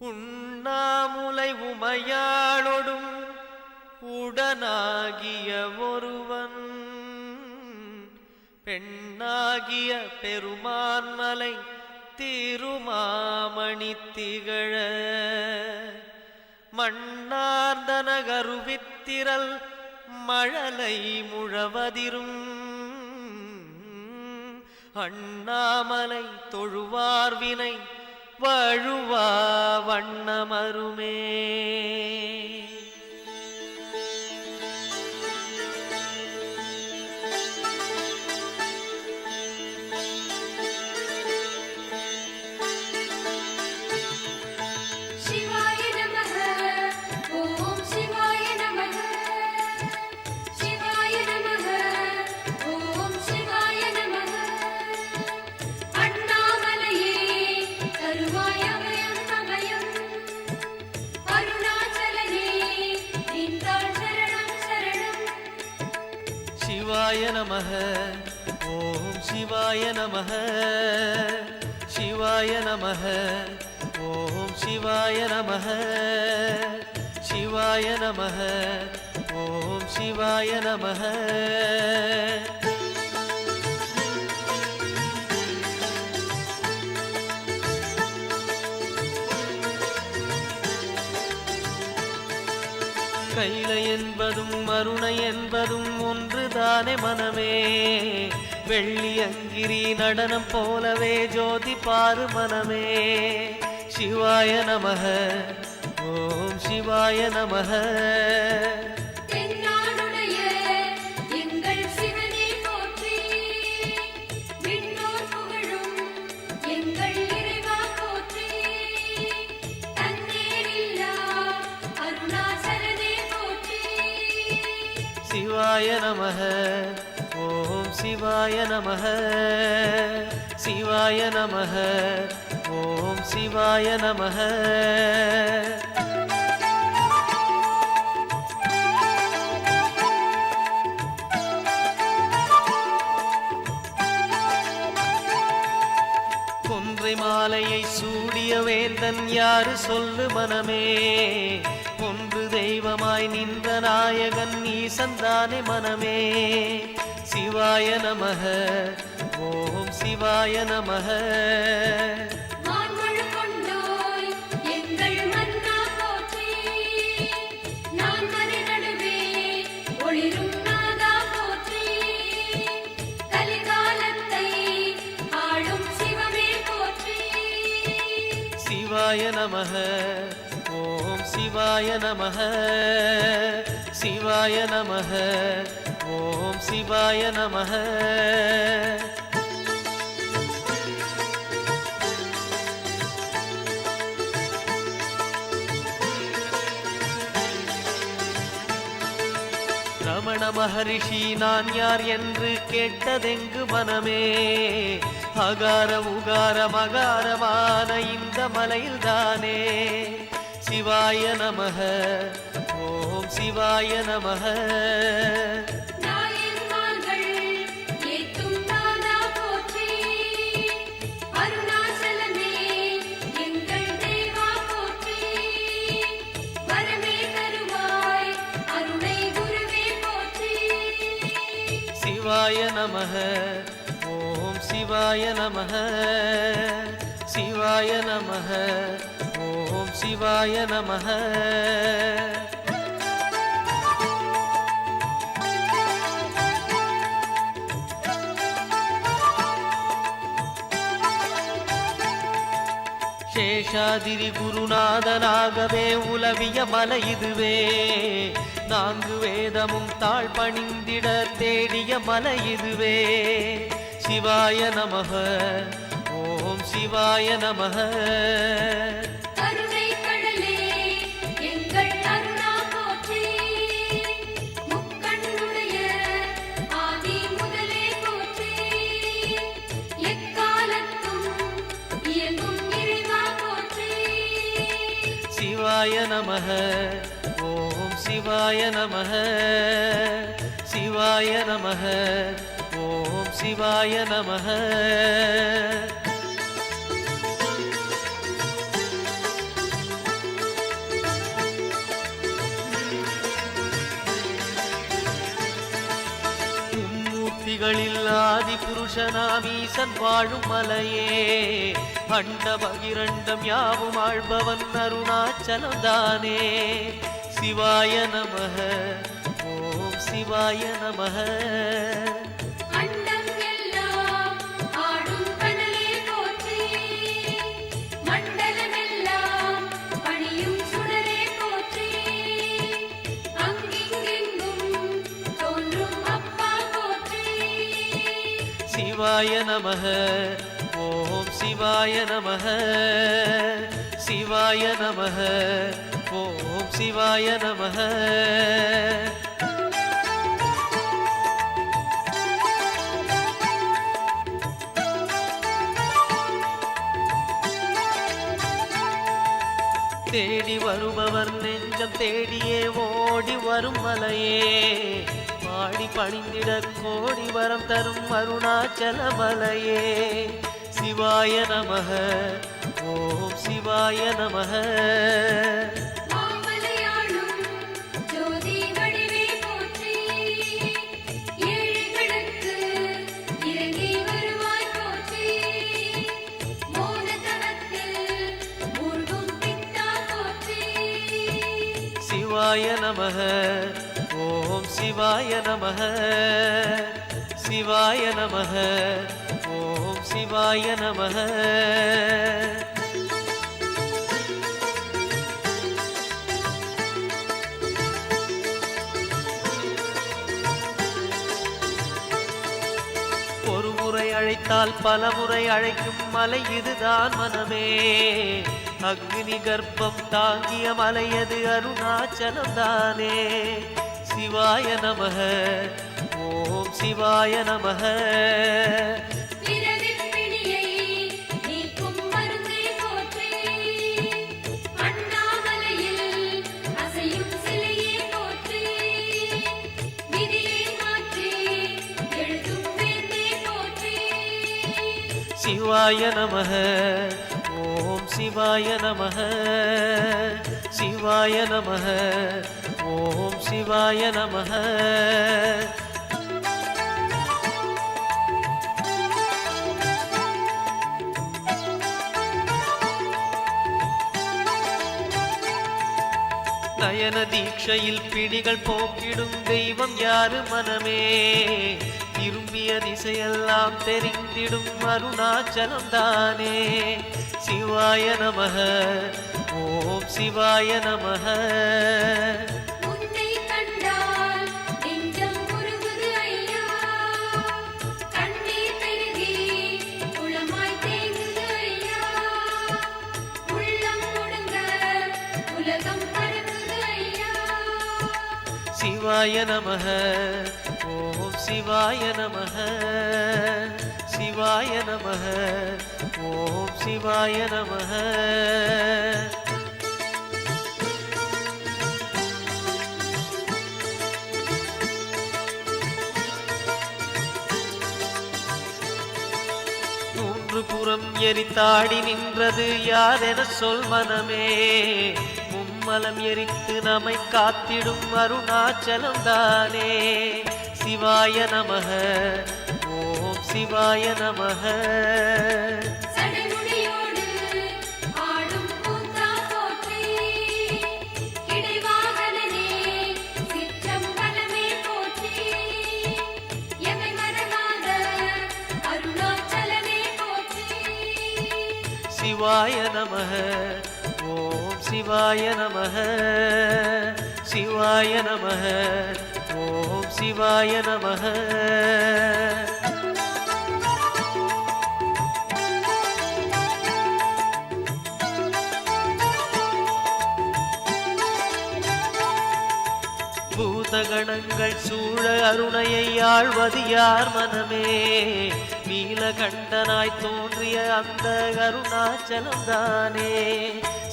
உண்ணாமுலை உமையாளொடும் உடனாகிய ஒருவன் பெண்ணாகிய பெருமான்மலை திருமாமணி திகழ மண்ணார்ந்தன கருவித்திரல் மழலை முழவதிரும் அண்ணாமலை தொழுவார்வினை வழுவா வண்ணமருமே. சிவாய நமः ஓம் சிவாய நமः சிவாய நமः ஓம் சிவாய நமः சிவாய நமः ஓம் சிவாய நமः. கைலை என்பதும் மருணை என்பதும் ஒன்றுதானே மனமே. வெள்ளி அங்கிரி நடனம் போலவே ஜோதி பாரு மனமே. சிவாய நமः ஓம் சிவாய நமः. சிவாய நமः ஓம் சிவாய நமः சிவாய நமः ஓம் சிவாய நமः. கொன்றை மாலையை சூடிய வேந்தன் யாரு சொல்லு மனமே. ஒன்று தெய்வமாய் நின்ற நாயகன் ஈசந்தானே மனமே. சிவாய நமः ஓம் சிவாய நமः. சிவாய நமः ஓம் சிவாய நமः சிவாய நமः ஓம் சிவாய நமः. ரமண மகரிஷி நான் யார் என்று கேட்டதெங்கு மனமே. அகார உகார மகாரமான இந்த மலையில்தானே. சிவாய நமः ஓம் சிவாய நமः. சிவாய நமः ஓம் சிவாய நமः சிவாய நமः ஓம் சிவாய நமः. சேஷாதிரி குருநாதனாகவே உலவிய மலை இதுவே. நான்கு வேதமும் தாழ் பணிந்திட தேடிய மலை இதுவே. சிவாய நமः ஓம் சிவாய நமः. சிவாய நமः ஓம் சிவாய நமः சிவாய நமः ஓம் சிவாய நமः. சிருஷ்டிகளில் ஆதி புருஷனாம் ஈசன் வாழும் மலையே அண்ட பகிரண்டம் யாவும் ஆழ்பவன் அருணாச்சலம் தானே சிவாய நமஹ ஓம் சிவாய நமஹ சிவாய நமஹ ஓம் சிவாய நமஹ சிவாய நமஹ ஓம் சிவாய நமஹ தேடி வருபவர் நெஞ்சம் தேடியே ஓடி வரும் மலையே பாடி பணிந்திட கோடி வரம் தரும் அருணாச்சல மலையே சிவாய நமஹ ஓம் சிவாய நமஹ சிவாய நமஹ ஓம் சிவாய நமஹ சிவாய நமஹ ஓம் சிவாய நமஹ ஒரு முறை அழைத்தால் பல முறை அழைக்கும் மலை இதுதான் மனமே அக்னி கர்ப்பம் தாங்கிய மலையது அருணாச்சலம் தானே சிவாய நமஹ ஓம் சிவாய நமஹ சிவாய நமஹ ஓம் சிவாய நமஹ சிவாய நமஹ ஓம் சிவாய நமஹ நயன தீட்சையில் பிடிகள் போக்கிடும் தெய்வம் யாரு மனமே திரும்பிய திசையெல்லாம் தெரிந்திடும் அருணாச்சலம் தானே சிவாய நமஹ ஓம் சிவாய நமஹ சிவாய நமஹ ஓம் சிவாய நமஹ சிவாய நமஹ ஓம் சிவாய நமஹ மூன்று புறம் எரித்தாடி நின்றது யாரென சொல் மனமே மும்மலம் எரித்து நம்மை காத்திடும் அருணாச்சலம் தானே சிவாய நமஹ ஓம் சிவாய நமஹ சிவாய நமஹ ஓம் சிவாய நமஹ சிவாய நமஹ ஓம் சிவாய நமஹ பூதகணங்கள் சூழ அருணையை ஆழ்வது யார் மனமே நீலகண்டனாய் தோன்றிய அந்த அருணாச்சலம் தானே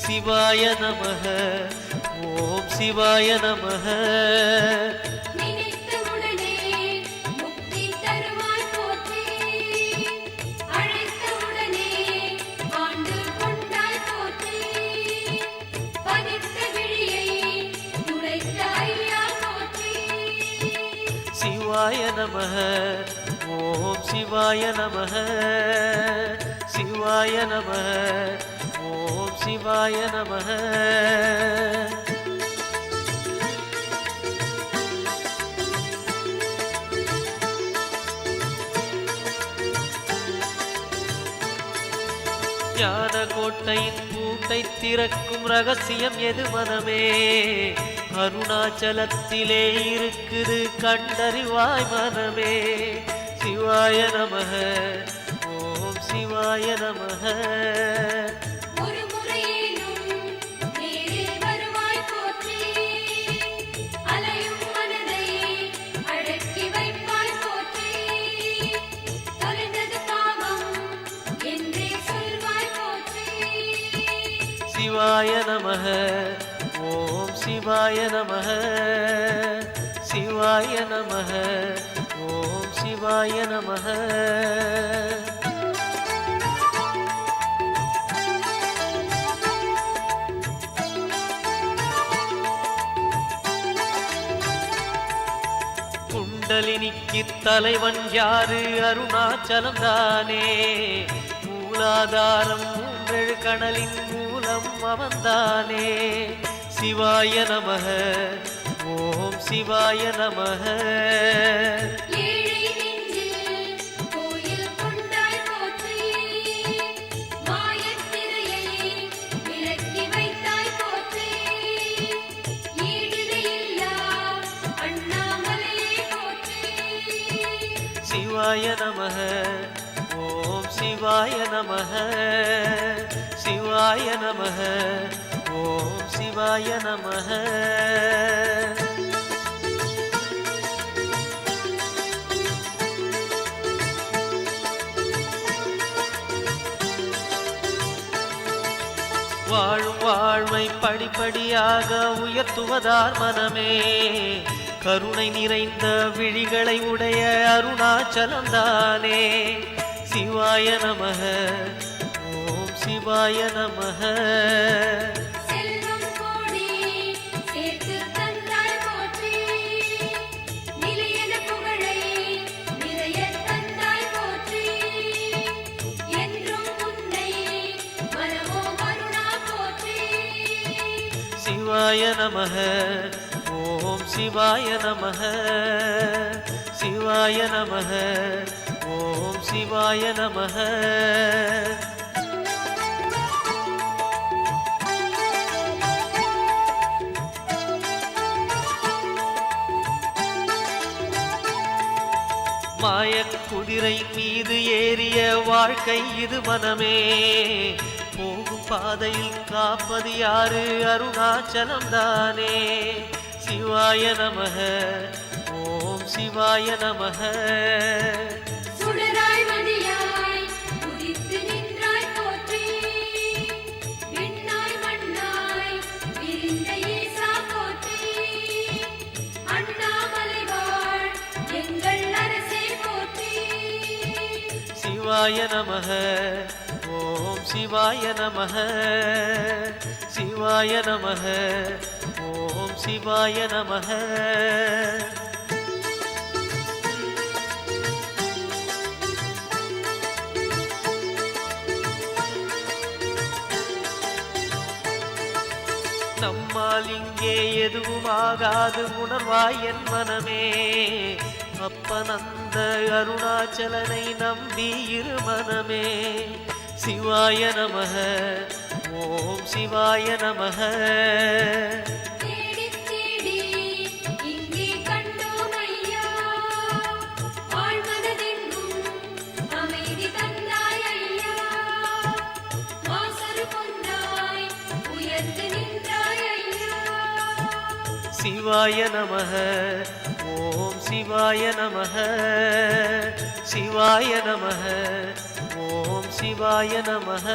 சிவாய நமஹ ஓம் சிவாய நமஹ சிவாய நமஹ ஓம் சிவாய நமः சிவாய நமः ஓம் சிவாய நமः. ஞான கோட்டையின் பூட்டை திறக்கும் ரகசியம் எது மனமே? அருணாச்சலத்திலே இருக்குது கண்டறிவாய் மனமே. சிவாய நமः ஓம் சிவாய நமः. சிவாய நமः ஓம் சிவாய நமः சிவாய நமः ஓம் சிவாய நமः. குண்டலினிக்கு தலைவன் யாரு? அருணாச்சலம் தானே. மூலாதாரம் மூன்றெழு கடலின் மூலம் அவன்தானே. சிவாய நமः ஓம் சிவாய நமः. சிவாய நமः ஓம் சிவாய நமः சிவாய நமः ஓம் சிவாய நமः. வாழும் வாழ்வை படிப்படியாக உயர்த்துவதார் மனமே. கருணை நிறைந்த விழிகளை உடைய அருணாச்சலம் தானே. சிவாய நமः ஓம் சிவாய நமः. சிவாய நமः ஓம் சிவாய நமः சிவாய நமः ஓம் சிவாய நமः. மாயக் குதிரை மீது ஏறிய வாழ்க்கை இது மனமே. போகும் பாதையில் காப்பது யாரு? அருணாச்சலம் தானே. சிவாய நமः ஓம் சிவாய நமः. சிவாய நமः ஓம் சிவாய நமः சிவாய நமः ஓம் சிவாய நமः. நம்மால் இங்கே எதுவும் ஆகாது உணர்வாய் என் மனமே. அப்பனந்த அருணாச்சலனை நம்பி இரு மனமே. சிவாய நமः ஓம் சிவாய நமः. சிவாய நமः ஓம் சிவாய நமः சிவாய நமः ஓம் சிவாய நமः.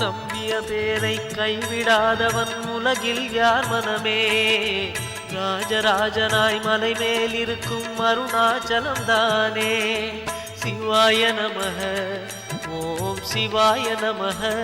நம்பிய பேரை கைவிடாதவன் உலகில் யார் மனமே. ராஜராஜனாய் மலை மேல் இருக்கும் அருணாச்சலம் தானே. சிவாய நமः ஓம் சிவாய நமஹ.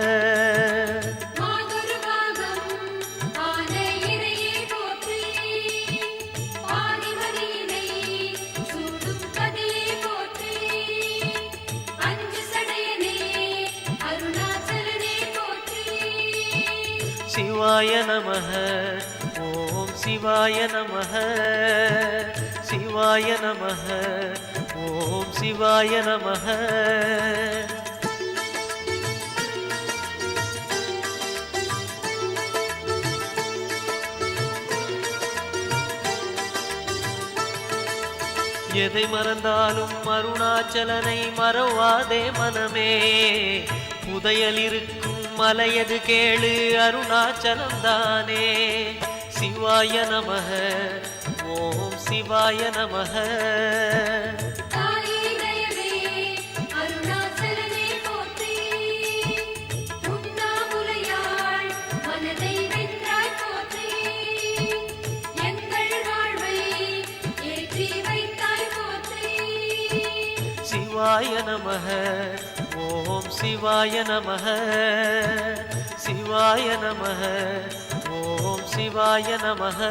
சிவாய நமஹ. ஓம் சிவாய நமஹ. சிவாய நமஹ. ஓம் சிவாய நமஹ. எதை மறந்தாலும் அருணாச்சலனை மறவாதே மனமே. புதையல் இருக்கும் மலையது கேளு அருணாச்சலம் தானே. சிவாய நமஹ. ஓம் சிவாய நமஹ. சிவாய நமஹ. ஓம் சிவாய நமஹ. சிவாய நமஹ. ஓம் சிவாய நமஹ.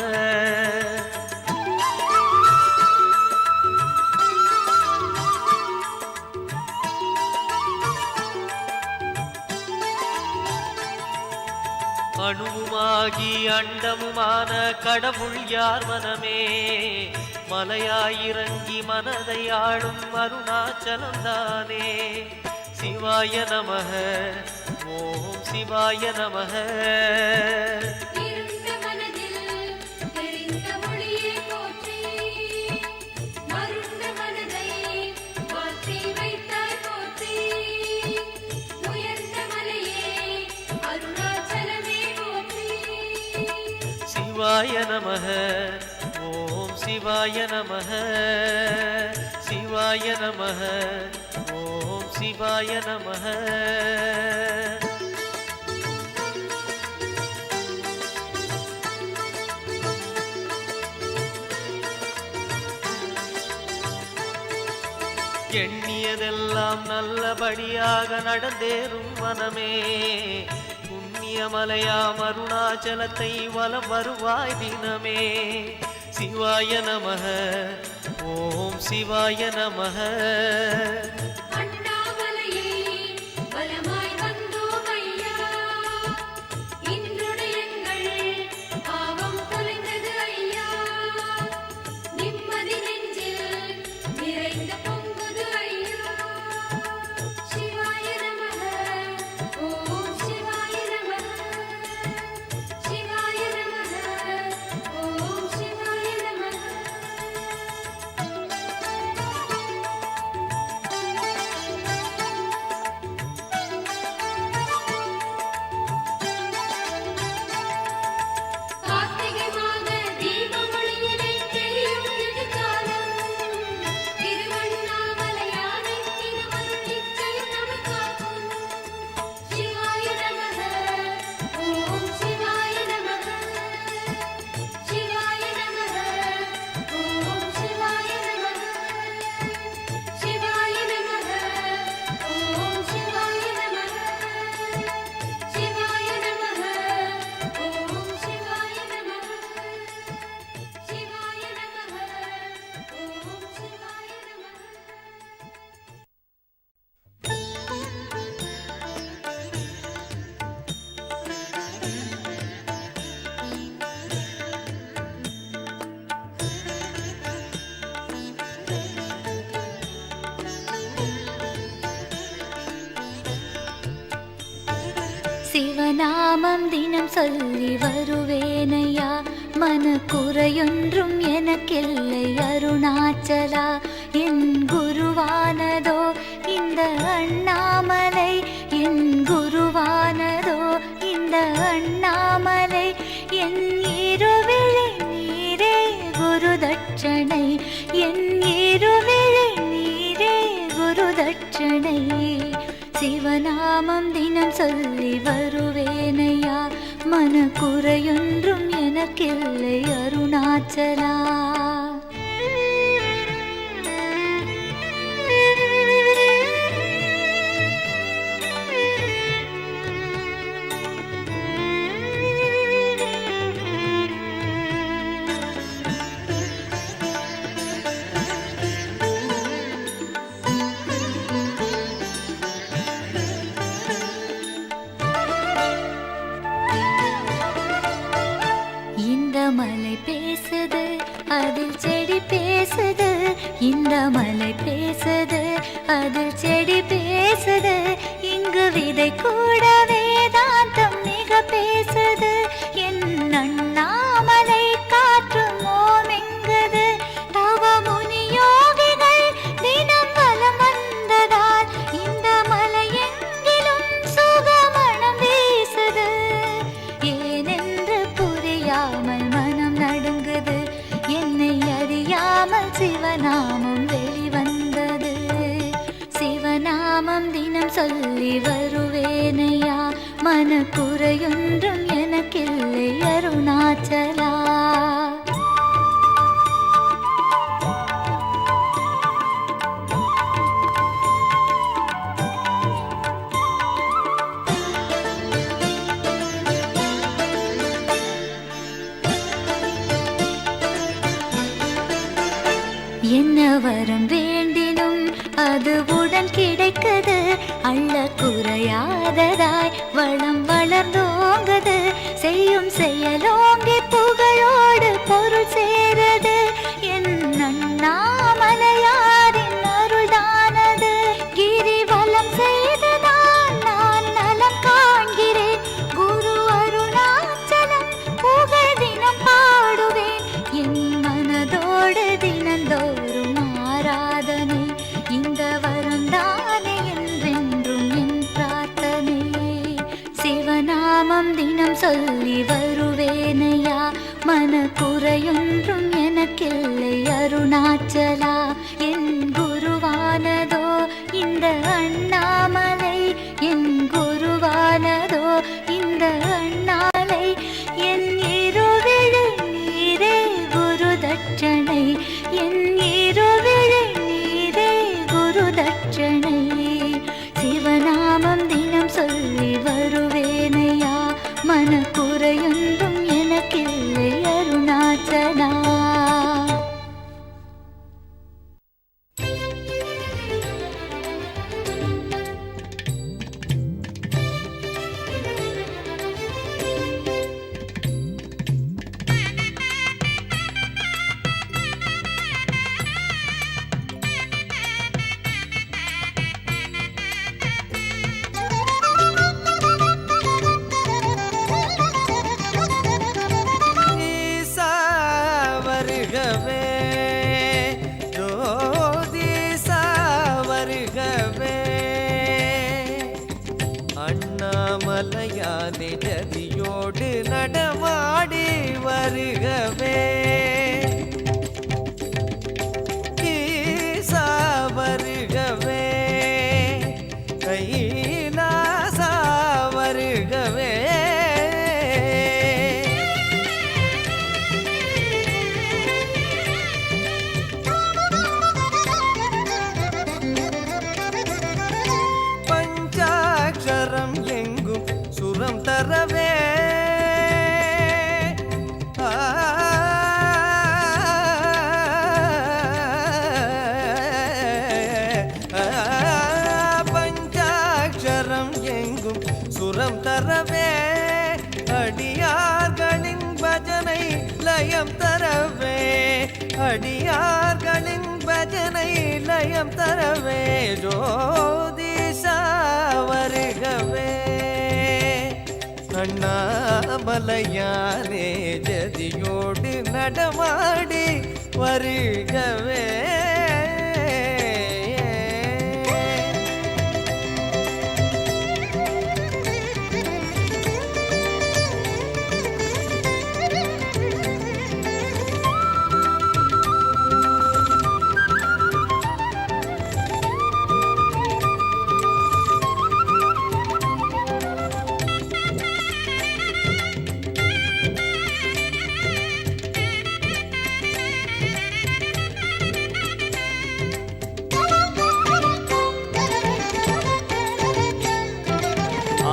அணுவுமாகி அண்டமுமான கடவுள் யார் மனமே. மலையாயிறங்கி மனதை ஆளும் அருணாச்சலம் தானே. சிவாய நமஹ. ஓம் சிவாய நமஹ. சிவாய நமஹ. ஓம் சிவாய நமஹ. சிவாய நமஹ. ஓம் சிவாய நமஹ. எண்ணியதெல்லாம் நல்லபடியாக நடந்தேறும் மனமே. புண்ணியமலையாம் அருணாச்சலத்தை வலம் வருவாய் தினமே. சிவாய நமஹ. ஓம் சிவாய நமஹ. சிவநாமம் தினம் சொல்லி வருவேனையா. மனக்குறையொன்றும் எனக்கில்லை அருணாச்சலா. என் குருவானதோ இந்த அண்ணாமலை. என் குருவானதோ இந்த அண்ணாமலை. என் இருவிழி நீரே குரு தட்சணை. என் இருவிழி நீரே குரு தட்சணை. சிவநாமம் தினம் சொல்லி வருவேனையா. மனக்குறையொன்றும் எனக்கில்லை அருணாச்சலா. அதில் செடி பேசுது, இந்த மலை பேசுது, அதில் செடி பேசுது, இங்கு விதை கூட வேதாந்தம் மிக பேசுது. என் அண்ணாமலை காற்று மோமெங்குது, தவமுனி யோகிகள் தினம் வலம் வந்ததால் இந்த மலை எங்கிலும் சுகமணம் வீசுது. ஏனென்று புரியாமல் மனம் நடுங்குது, என்னை அறியாமல் சிவநாமம் வெளிவந்தது. சிவநாமம் தினம் சொல்லி வருவேனையா, மனக்குறையொன்றும் எனக்கில்லை அருணாச்சலா. என்ன வரம் வேண்டினும் அது உடன் கிடைக்குது, அள்ள குறையாததாய் வளம் வளர்ந்தோங்குது, செய்யும் செயலோங்கி புகழோடு பொருள் சேருது. என் அண்ணாமலையாரின் அருள்தானது, கிரிவலம் செய்துதான் நான் நலம் காண்கிறேன். குரு அருணாச்சலம் புகழ் தினம் பாடுவேன், என் மனதோடு தினந்தோறும் ஆராதனை. இந்த வரந்தானே என்றென்றும் என் பிரார்த்தனை. சிவநாமம் தினம் சொல்லி வருவேனையா, மனக்குறையொன்றும் எனக்கில்லை அருணாச்சலா. என் குருவானதோ இந்த அண்ணாமலை, என் குருவானதோ இந்த அண்ணாமலை. என் இருவிழி நீரே குரு தட்சணை, என் இருவிழி நீரே குரு தட்சணை. சிவநாமம் தினம் சொல்லி வருவேனையா, மனக்குறையொன்றும் எனக்கில்லை அருணாச்சலா. அண்ணாமலையானே ஜதியோடு நடமாடி வருகவே. ஈசா வருகவே, கைலாசா வருகவே. பஞ்சாட்சரம் எங்கும் சுரம் தரவே, பஞ்சாட்சரம் எங்கும் சுரம் தரவே, அடியார்களின் பஜனை லயம் தரவே, அடியார்களின் பஜனை லயம் தரவே. ஜோதிஷா வருகவே, அண்ணாமலையானே ஜதியோடு நடமாடி வருகவே.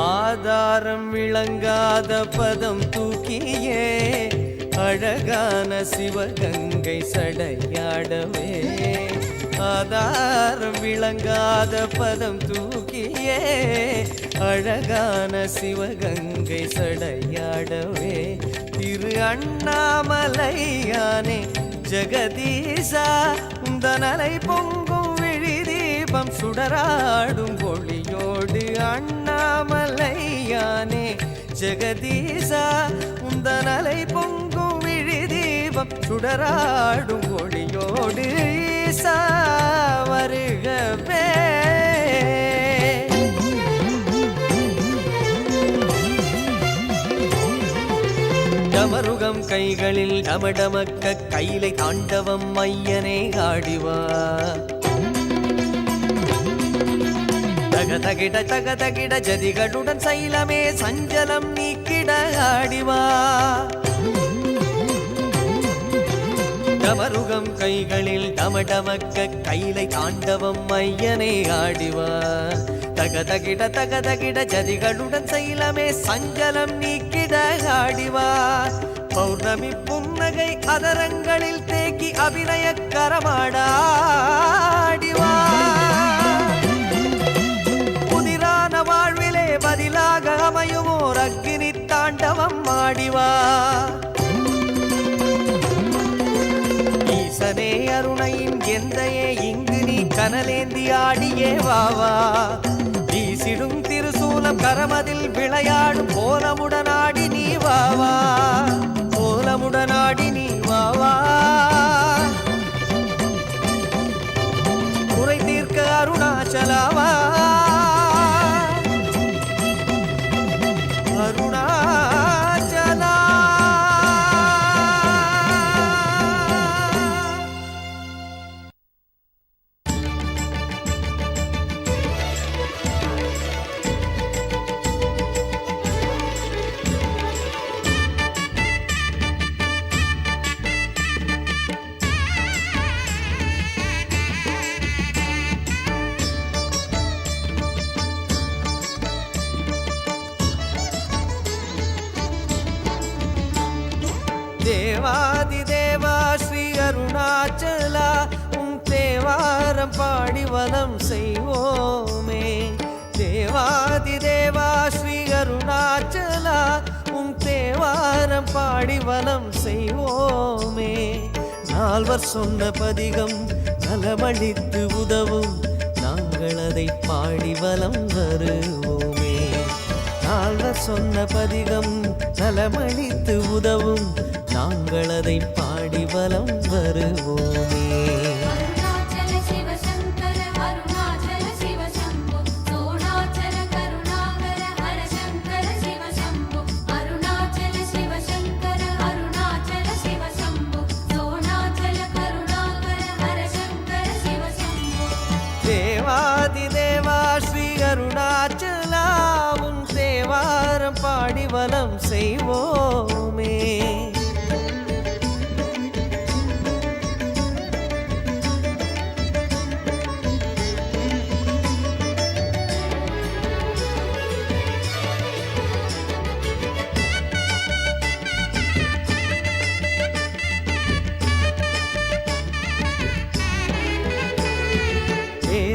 ஆதாரம் விளங்காத பதம் தூக்கியே அழகான சிவகங்கை சடையாடவே. ஆதாரம் விளங்காத பதம் தூக்கியே அழகான சிவகங்கை சடையாடவே. திரு அண்ணாமலையானே ஜெகதீசா உந்தனலை பொங்கும் விழி தீபம் சுடராடும் ஒளியோடு அண்ணாமலையானே ஜெகதீசா உந்தனலை பொங்கும் விழி தீபம் சுடராடும் ஒளியோடு ஈசா வருகவே டமருகம் கைகளில் டமடமக்க கையிலை தாண்டவம் ஐயனே ஆடிவா தகதகிட தகதகிட ஜதிகளுடன் சைலமே சஞ்சலம் நீக்கிட ஆடிவா டமருகம் கைகளில் டமடமக்க கையிலை தாண்டவம் ஐயனே ஆடிவா தகதகிட தகதகிட ஜதிகளுடன் சைலமே சஞ்சலம் நீக்கிட ஆடிவா பௌர்ணமி புன்னகை அதரங்களில் தேக்கி அபிநய கரமாடாடிவா புதிரான வாழ்விலே பதிலாக அமையுமோர் அக்கினி தாண்டவம் ஆடிவா ஈசனே அருணையின் எந்தையே இங்கு நீ கனலேந்தி ஆடியே வாவா வீசிடும் திருசூலம் கரமதில் விளையாடும் கோலமுடனாடி நீ வாவா கோலமுடனாடி நீ வாவா குறை தீர்க்க அருணாச்சலாவா அருணாச்சலா தேவாதி தேவா ஸ்ரீ அருணாச்சலா உம் தேவாரம் பாடி வலம் செய்வோமே தேவாதி தேவா ஸ்ரீ அருணாச்சலா உம் தேவாரம் பாடி வலம் செய்வோமே நால்வர் சொன்ன பதிகம் நலமளித்து உதவும் நாங்கள் அதை பாடி வலம் வருவோமே நால்வர் சொன்ன பதிகம் நலமளித்து உதவும் நாங்கள் அதை பாடி வலம் வருவோமே அருணாச்சல சிவ சங்கர அருணாச்சல சிவ சம்பு சோணாச்சல கருணாகர ஹர சங்கர சிவ சம்பு அருணாச்சல சிவ சங்கர அருணாச்சல சிவ சம்பு சோணாச்சல கருணாகர ஹர சங்கர சிவ சம்பு தேவாதி தேவா ஸ்ரீ அருணாச்சலா உன் தேவாரம் பாடி வலம் செய்வோமே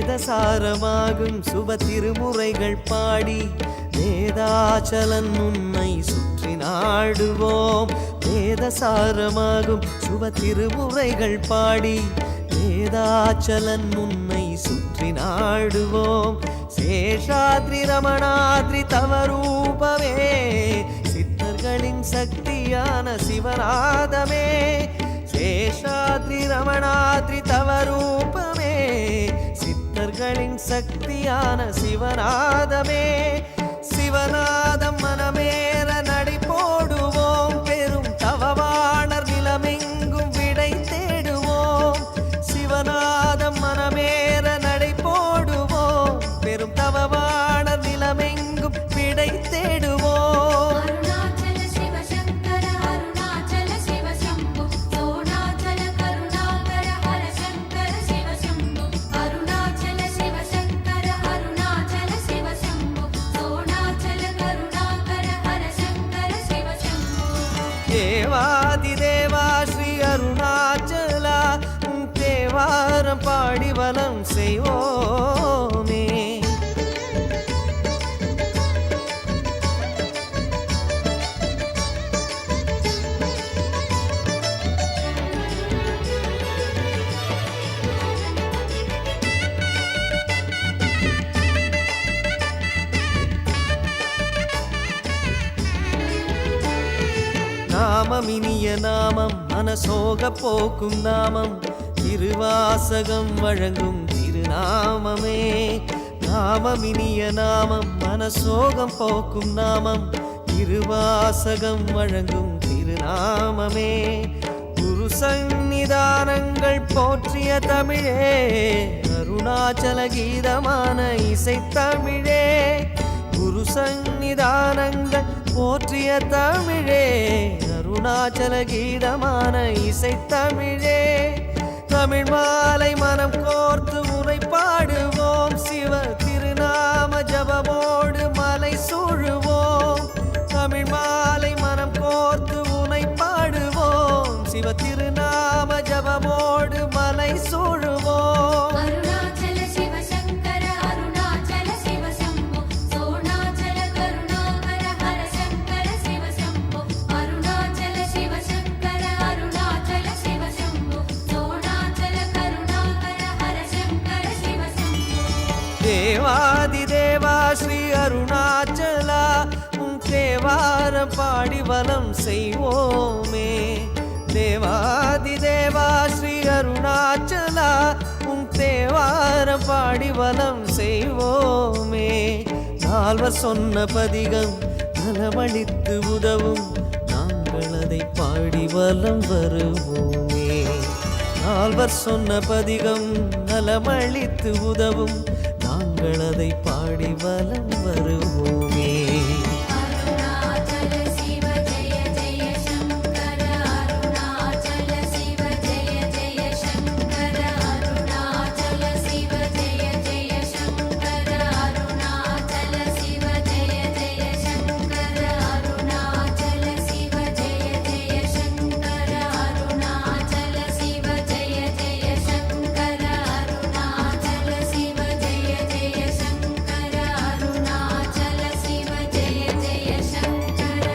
வேதசாரமாகும் சுப திருமுறைகள் பாடி வேதாச்சலன் உன்னை சுற்றி நாடுவோம் வேதசாரமாகும் சுப திருமுறைகள் பாடி வேதாச்சலன் உன்னை சுற்றி நாடுவோம் சேஷாத்ரி ரமணாத்ரி தவரூபமே சித்தர்களின் சக்தியான சிவநாதமே சேஷாத்ரி ரமணாத்ரி தவரூபமே சித்தர்களின் சக்தியான சிவநாதமே சிவநாதம் மனமேற நடை போடுவோம் பெரும் தவவாணர் நிலமெங்கும் விடை தேடுவோம் சிவநாதம் மனமேற நடை போடுவோம் பெரும் தவவாணர் நிலமெங்கும் விடை தேடுவோம் அருணாச்சல சிவ சங்கர அருணாச்சல சிவ சம்பு சோணாச்சல கருணாகர ஹர சங்கர சிவ சம்பு அருணாச்சல சிவ சங்கர அருணாச்சல சிவ சம்பு சோணாச்சல கருணாகர ஹர சங்கர சிவ சம்பு தேவாதி தேவா ஸ்ரீ அருணாச்சலா உன் தேவாரம் பாடி வலம் செய்வோமே நாமம் இனிய நாமம் மனசோக போக்கும் நாமம் திருவாசகம் வழங்கும் திருநாமமே. நாமம் இனிய நாமம் மனசோகம் போக்கும் நாமம் திருவாசகம் வழங்கும் திருநாமமே. குரு சந்நிதானங்கள் போற்றிய தமிழே, அருணாச்சல கீதமான இசைத்தமிழே. குரு சந்நிதானங்கள் போற்றிய தமிழே, அருணாச்சல கீதமான இசைத்தமிழே. தமிழ் மாலை மனம் கோர்த்து உனை பாடுவோம், சிவ திருநாம ஜபமோடு மலை சூழுவோம். தமிழ் மாலை மனம் கோர்த்து உனை பாடுவோம், சிவ திருநாம ஜபமோடு மலை சூழுவோம். அருணாச்சல சிவ சங்கர அருணாச்சல சிவ சம்போ சோணாச்சல கருணாகர ஹர சங்கர சிவ சம்போ. அருணாச்சல சிவ சங்கர அருணாச்சல சிவ சம்போ சோணாச்சல கருணாகர ஹர சங்கர சிவ சம்போ. தேவாதி தேவா ஸ்ரீ அருணாச்சலா, உன் தேவாரம் பாடி வலம் செய்வோமே. தேவாதி தேவா ஸ்ரீ அருணாச்சலா, உன் தேவாரம் பாடி வலம் செய்வோமே. நால்வர் சொன்ன பதிகம் நலமளித்து உதவும், நாங்கள் அதை பாடி வலம் வருவோமே. நால்வர் சொன்ன பதிகம் நலமளித்து உதவும், நாங்கள் அதை பாடி வலம் வருவோமே. அருணாச்சல சிவ ஜெய ஜெய சங்கர அருணாச்சல சிவ ஜெய ஜெய சங்கர அருணாச்சல சிவ ஜெய ஜெய சங்கர அருணாச்சல சிவ ஜெய ஜெய சங்கர அருணாச்சல சிவ ஜெய ஜெய சங்கர அருணாச்சல சிவ ஜெய ஜெய சங்கர அருணாச்சல சிவ ஜெய ஜெய சங்கர அருணாச்சல சிவ ஜெய ஜெய சங்கர.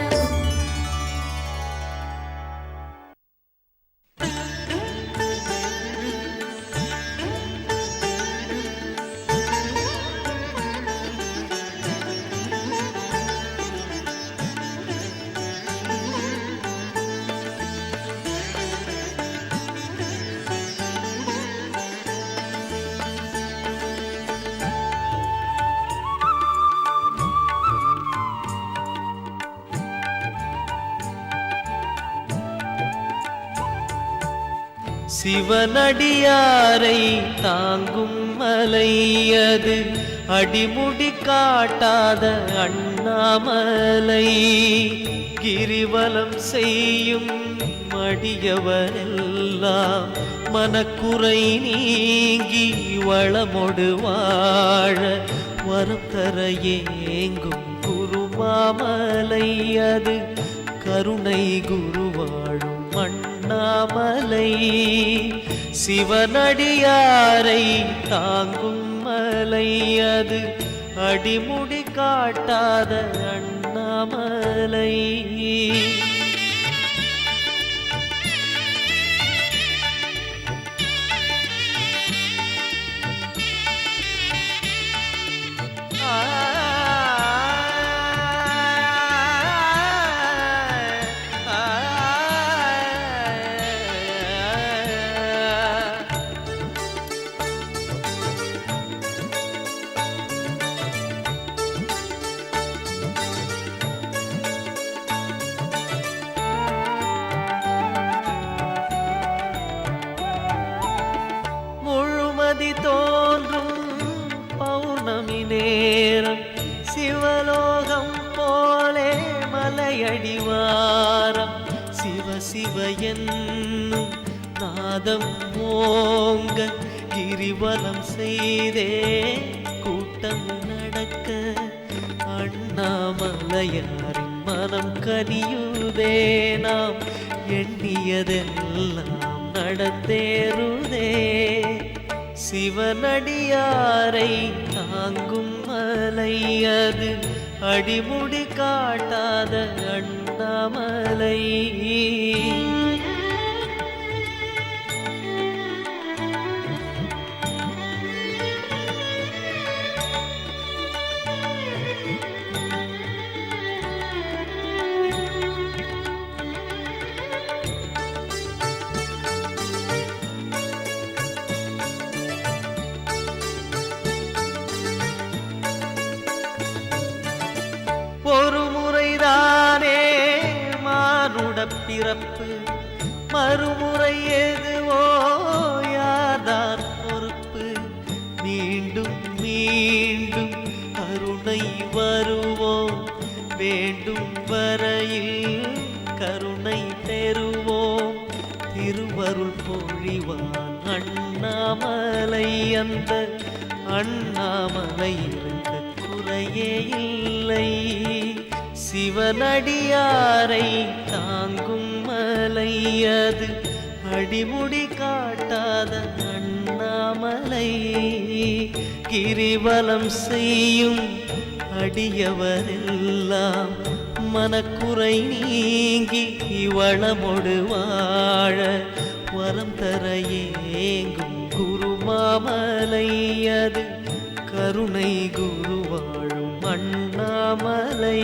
சிவனடியாரை தாங்கும் மலையது, அடிமுடி காட்டாத அண்ணாமலை. கிரிவலம் செய்யும் அடியவரெல்லாம் மனக்குறை நீங்கி வளமொடு வாழ வரம் தர ஏங்கும் குருமாமலை. அது கருணை குருவாழும் அண்ணாமலை. சிவனடியாரை தாங்கும் மலை, அது அடிமுடி காட்டாத அண்ணாமலை. முழுமதி தோன்றும் பௌர்ணமி நேரம், சிவலோகம் போலே மலையடிவாரம். சிவ சிவ என்னும் நாதம் ஓங்க கிரிவலம் செய்தே கூட்டம் நடக்க, அண்ணாமலையாரின் மனம் கனியுதே. நாம் எண்ணியதெல்லாம் நடந்தேறுதே. சிவனடியாரை தாங்கும் மலை, அது அடிமுடி காட்டாத அண்ணாமலை. பிறப்பு மறுமுறை எதுவோ யார்தான் பொறுப்பு மீண்டும் மீண்டும் கருணை வருவோம் வேண்டும் வரையில் கருணை பெறுவோம் திருவருள் பொழிவான் அண்ணாமலை அந்த அண்ணாமலையிற்கு குறையே இல்லை சிவனடியாரை தாங்கும் மலை அது அடிமுடி காட்டாத அண்ணாமலை கிரிவலம் செய்யும் அடியவரெல்லாம் மனக்குறை நீங்கி வளமொடு வாழ வரம் தர ஏங்கும் குருமாமலை அது கருணை குரு வாழும் அண்ணாமலை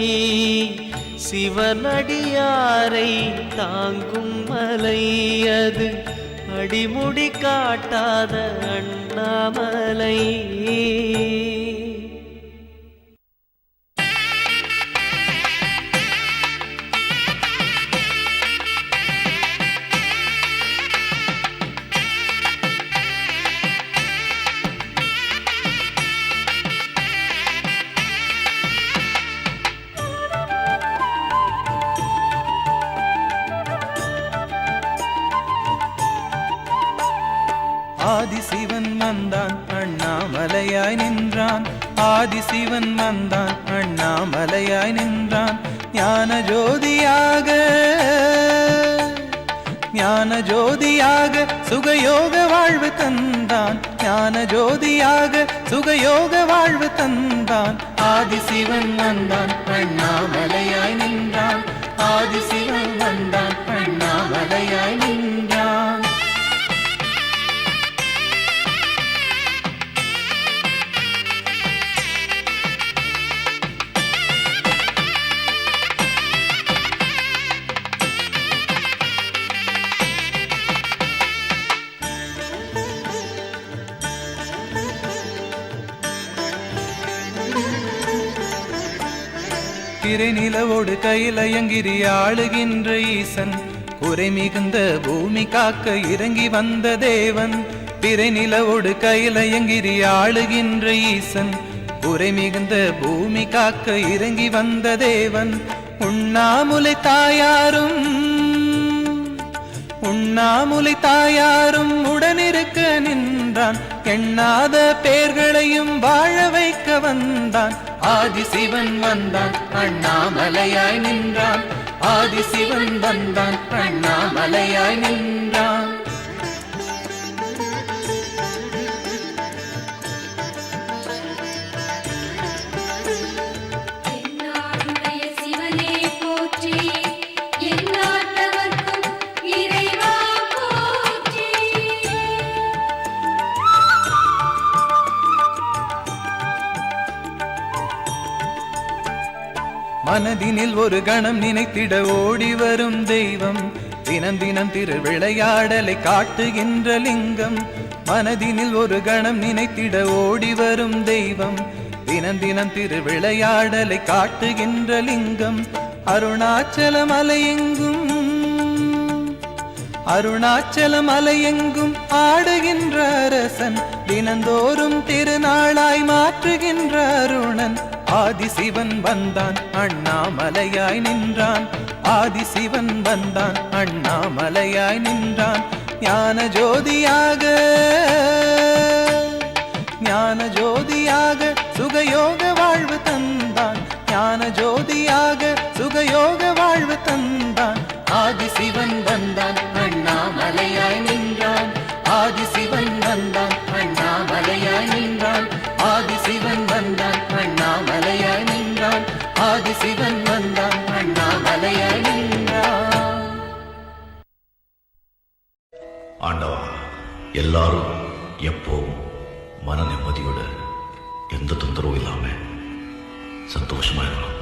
சிவனடியாரை தாங்கும் மலை அது அடிமுடி காட்டாத அண்ணாமலை ஆதிசிவன் வந்தான் அண்ணாமலையாய் நின்றான் ஆதிசிவன் வந்தான் அண்ணாமலையாய் நின்றான் ஞான ஜோதியாக சுகயோக வாழ்வு தந்தான் ஞான ஜோதியாக சுகயோக வாழ்வு தந்தான் ஆதிசிவன் வந்தான் அண்ணாமலையாய் நின்றான் ஆதிசிவன் வந்தான் அண்ணாமலையாய் நின்றான் திரைநிலவோடு கையிலயங்கிரி ஆளுகின்ற ஈசன் குறை மிகுந்த பூமி காக்க இறங்கி வந்த தேவன் திரைநிலவோடு கையிலயங்கிரி ஆளுகின்ற ஈசன் குறை மிகுந்த பூமி காக்க இறங்கி வந்த தேவன் உண்ணாமுலை தாயாரும் உடனிருக்க நின்றான் எண்ணாத பேர்களையும் வாழ வைக்க வந்தான் ஆதிசிவன் வந்தான் அண்ணாமலையாய் நின்றான் ஆதிசிவன் வந்தான் அண்ணாமலையாய் நின்றான் என்னாடுடைய சிவனே போற்றி எந்நாட்டவர்க்கும் இறைவா போற்றி மனதினில் ஒரு கணம் நினைத்திட ஓடி வரும் தெய்வம் தினம் தினம் திருவிளையாடலை காட்டுகின்ற லிங்கம் மனதினில் ஒரு கணம் நினைத்திட ஓடி வரும் தெய்வம் தினம் தினம் திருவிளையாடலை காட்டுகின்ற லிங்கம் அருணாச்சல மலையெங்கும் ஆடுகின்ற அரசன் தினந்தோறும் திருநாளாய் மாற்றுகின்ற அருணன் ஆதிசிவன் வந்தான் அண்ணாமலையாய் நின்றான் ஆதிசிவன் வந்தான் அண்ணாமலையாய் நின்றான் ஞான ஜோதியாக சுகயோக வாழ்வு தந்தான் ஞான ஜோதியாக சுகயோக வாழ்வு தந்தான் ஆதிசிவன் வந்தான் அண்ணாமலையாய் நின்றான் ஆதிசிவன் வந்தான் அண்ணாமலையாய் நின்றான் ஆதிசிவன் வந்தான் அண்ணாமலையாய் நின்றான் ஆதிசிவன் வந்தான் அண்ணாமலையாய் நின்றான் ஆண்டவா எல்லாரும் எப்போவும் மன நிம்மதியோட எந்த தொந்தரவும் இல்லாம சந்தோஷமா இருக்கணும்.